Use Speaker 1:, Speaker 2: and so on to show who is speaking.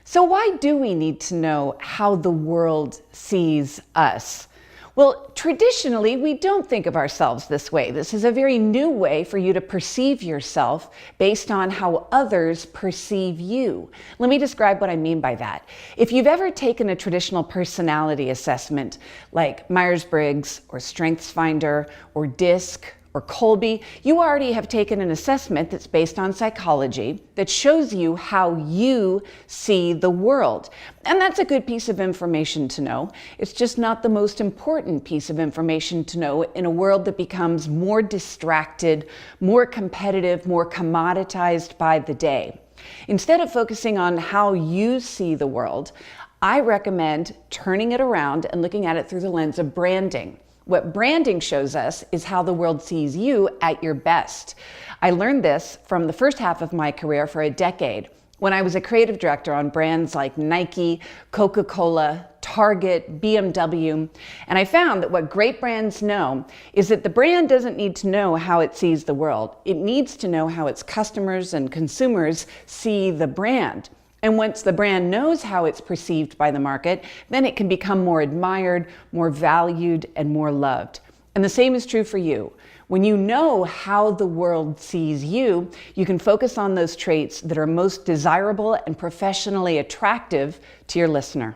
Speaker 1: So why do we need to know how the world sees us? Well, traditionally, we don't think of ourselves this way. This is a very new way for you to perceive yourself based on how others perceive you. Let me describe what I mean by that. If you've ever taken a traditional personality assessment like Myers-Briggs or StrengthsFinder or DISC or Colby, you already have taken an assessment that's based on psychology that shows you how you see the world. And that's a good piece of information to know. It's just not the most important piece of information to know in a world that becomes more distracted, more competitive, more commoditized by the day. Instead of focusing on how you see the world, I recommend turning it around and looking at it through the lens of branding. What branding shows us is how the world sees you at your best. I learned this from the first half of my career for a decade when I was a creative director on brands like Nike, Coca-Cola, Target, BMW, and I found that what great brands know is that the brand doesn't need to know how it sees the world. It needs to know how its customers and consumers see the brand. And once the brand knows how it's perceived by the market, then it can become more admired, more valued, and more loved. And the same is true for you. When you know how the world sees you, you can focus on those traits that are most desirable and professionally attractive to your listener.